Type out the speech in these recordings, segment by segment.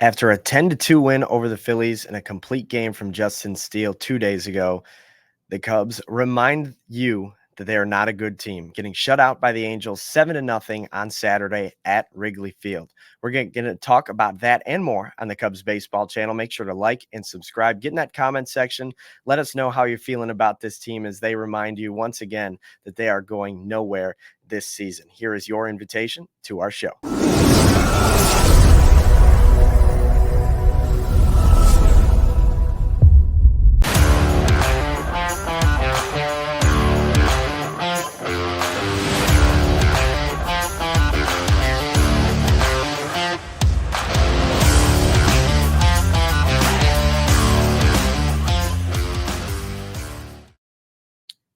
After a 10-2 win over the Phillies and a complete game from Justin Steele 2 days ago, the Cubs remind you that they are not a good team, getting shut out by the Angels 7-0 on Saturday at Wrigley Field. We're going to talk about that and more on the Cubs baseball channel. Make sure to like and subscribe. Get in that comment section. Let us know how you're feeling about this team as they remind you once again that they are going nowhere this season. Here is your invitation to our show.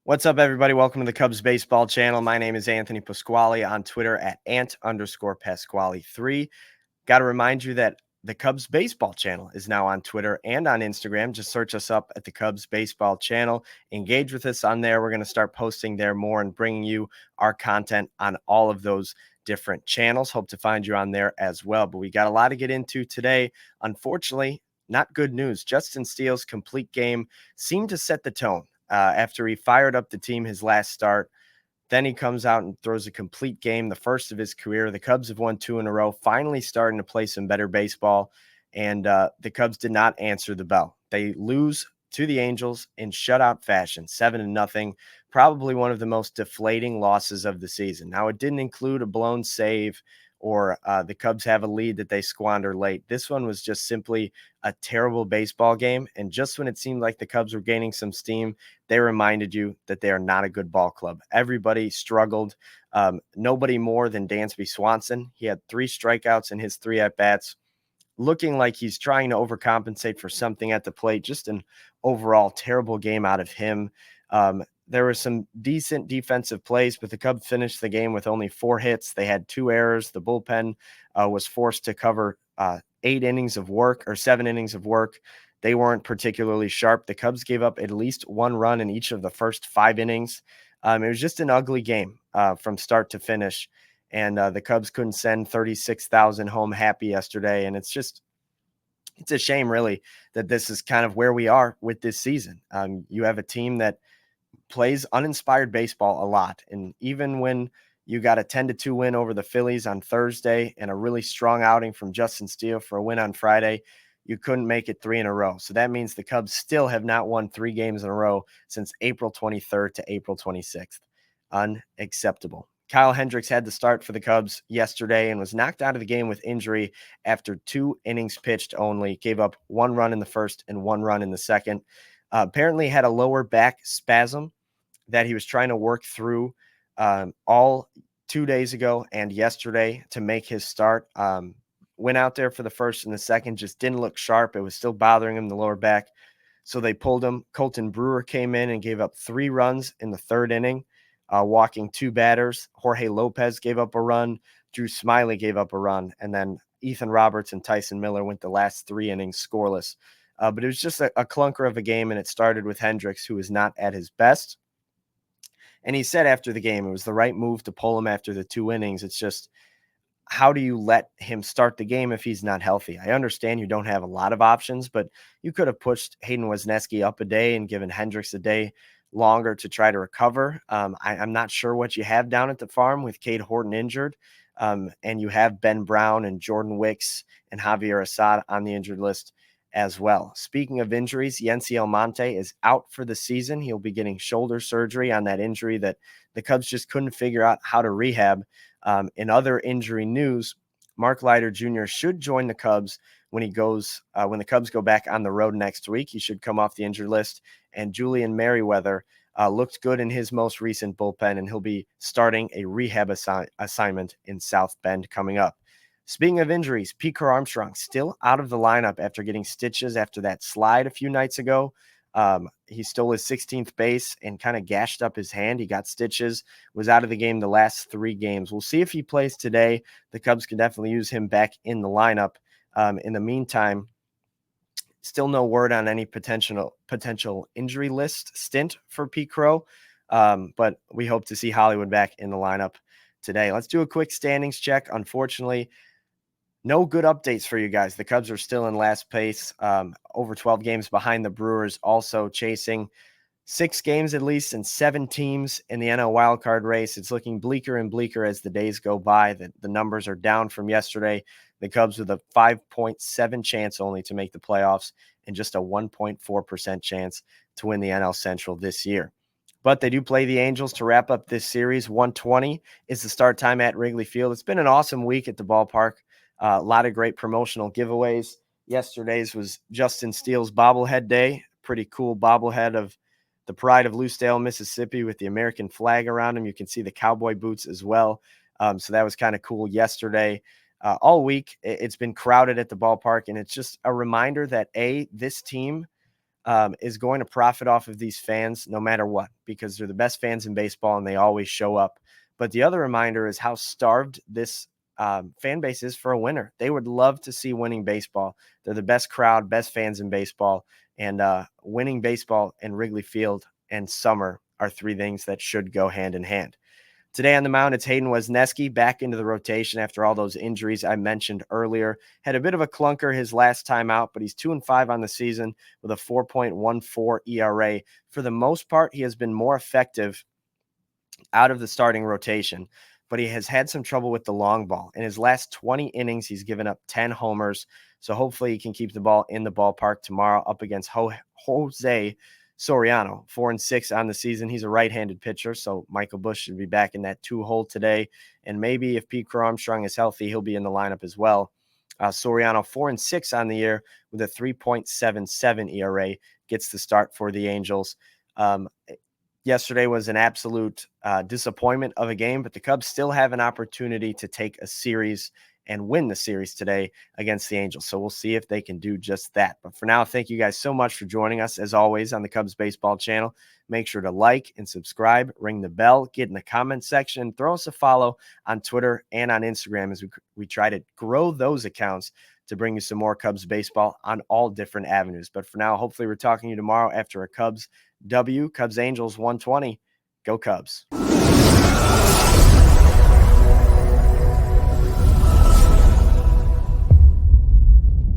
What's up, everybody? Welcome to the Cubs baseball channel. My name is Anthony Pasquale on Twitter at ant_Pasquale3. Got to remind you that the Cubs baseball channel is now on Twitter and on Instagram. Just search us up at the Cubs baseball channel. Engage with us on there. We're going to start posting there more and bringing you our content on all of those different channels. Hope to find you on there as well. But we got a lot to get into today. Unfortunately, not good news. Justin Steele's complete game seemed to set the tone. After he fired up the team his last start, then he comes out and throws a complete game, the first of his career. The Cubs have won 2 in a row, finally starting to play some better baseball, and the Cubs did not answer the bell. They lose to the Angels in shutout fashion, 7-0, probably one of the most deflating losses of the season. Now, it didn't include a blown save or the Cubs have a lead that they squander late. This one was just simply a terrible baseball game, and just when it seemed like the Cubs were gaining some steam, they reminded you that they are not a good ball club. Everybody struggled. Nobody more than Dansby Swanson. He had 3 strikeouts in his 3 at-bats, looking like he's trying to overcompensate for something at the plate. Just an overall terrible game out of him. There were some decent defensive plays, but the Cubs finished the game with only 4 hits. They had 2 errors. The bullpen was forced to cover 8 innings of work or 7 innings of work. They weren't particularly sharp. The Cubs gave up at least 1 run in each of the first 5 innings. It was just an ugly game from start to finish. And the Cubs couldn't send 36,000 home happy yesterday. And it's a shame, really, that this is kind of where we are with this season. You have a team that plays uninspired baseball a lot. And even when you got a 10-2 win over the Phillies on Thursday and a really strong outing from Justin Steele for a win on Friday, you couldn't make it 3 in a row. So that means the Cubs still have not won 3 games in a row since April 23rd to April 26th. Unacceptable. Kyle Hendricks had the start for the Cubs yesterday and was knocked out of the game with injury after 2 innings pitched only. Gave up 1 run in the first and 1 run in the second. Apparently had a lower back spasm that he was trying to work through all 2 days ago and yesterday to make his start. Went out there for the first and the second, just didn't look sharp. It was still bothering him, the lower back. So they pulled him. Colton Brewer came in and gave up 3 runs in the 3rd inning, walking 2 batters. Jorge Lopez gave up a run. Drew Smiley gave up a run. And then Ethan Roberts and Tyson Miller went the last 3 innings scoreless. But it was just a clunker of a game, and it started with Hendricks, who was not at his best. And he said after the game it was the right move to pull him after the 2 innings. It's just, how do you let him start the game if he's not healthy? I understand you don't have a lot of options, but you could have pushed Hayden Wesneski up a day and given Hendricks a day longer to try to recover. I'm not sure what you have down at the farm with Cade Horton injured. And you have Ben Brown and Jordan Wicks and Javier Assad on the injured list as well. Speaking of injuries, Yency Almonte is out for the season. He'll be getting shoulder surgery on that injury that the Cubs just couldn't figure out how to rehab. In other injury news, Mark Leiter Jr. should join the Cubs when the Cubs go back on the road next week. He should come off the injured list. And Julian Merryweather looked good in his most recent bullpen, and he'll be starting a rehab assignment in South Bend coming up. Speaking of injuries, Crow-Armstrong still out of the lineup after getting stitches after that slide a few nights ago. He stole his 16th base and kind of gashed up his hand. He got stitches, was out of the game the last 3 games. We'll see if he plays today. The Cubs can definitely use him back in the lineup. In the meantime, still no word on any potential injury list stint for Pete Crow, but we hope to see Hollywood back in the lineup today. Let's do a quick standings check. Unfortunately, No good updates for you guys. The Cubs are still in last place, over 12 games behind the Brewers, also chasing 6 games at least and 7 teams in the NL wildcard race. It's looking bleaker and bleaker as the days go by. The numbers are down from yesterday. The Cubs with a 5.7 chance only to make the playoffs and just a 1.4% chance to win the NL Central this year. But they do play the Angels to wrap up this series. 1:20 is the start time at Wrigley Field. It's been an awesome week at the ballpark. A lot of great promotional giveaways. Yesterday's was Justin Steele's bobblehead day. Pretty cool bobblehead of the pride of Lucedale, Mississippi, with the American flag around him. You can see the cowboy boots as well. So that was kind of cool yesterday. All week, it's been crowded at the ballpark, and it's just a reminder that, this team is going to profit off of these fans no matter what, because they're the best fans in baseball and they always show up. But the other reminder is how starved this fan base is for a winner. They would love to see winning baseball. They're the best crowd, best fans in baseball, and winning baseball in Wrigley Field and summer are 3 things that should go hand in hand. Today on the mound, it's Hayden Wesneski back into the rotation after all those injuries I mentioned earlier. Had a bit of a clunker his last time out, but he's 2-5 on the season with a 4.14 ERA. For the most part, he has been more effective out of the starting rotation, but he has had some trouble with the long ball. In his last 20 innings, he's given up 10 homers. So hopefully he can keep the ball in the ballpark tomorrow up against Jose Soriano. 4-6 on the season. He's a right-handed pitcher, so Michael Busch should be back in that 2-hole today. And maybe if Pete Crow-Armstrong is healthy, he'll be in the lineup as well. Soriano 4-6 on the year with a 3.77 ERA, gets the start for the Angels. Yesterday was an absolute disappointment of a game, but the Cubs still have an opportunity to take a series and win the series today against the Angels. So we'll see if they can do just that. But for now, thank you guys so much for joining us, as always, on the Cubs Baseball channel. Make sure to like and subscribe, ring the bell, get in the comment section, throw us a follow on Twitter and on Instagram as we try to grow those accounts to bring you some more Cubs baseball on all different avenues. But for now, hopefully we're talking to you tomorrow after a Cubs W. Cubs Angels 120. Go Cubs.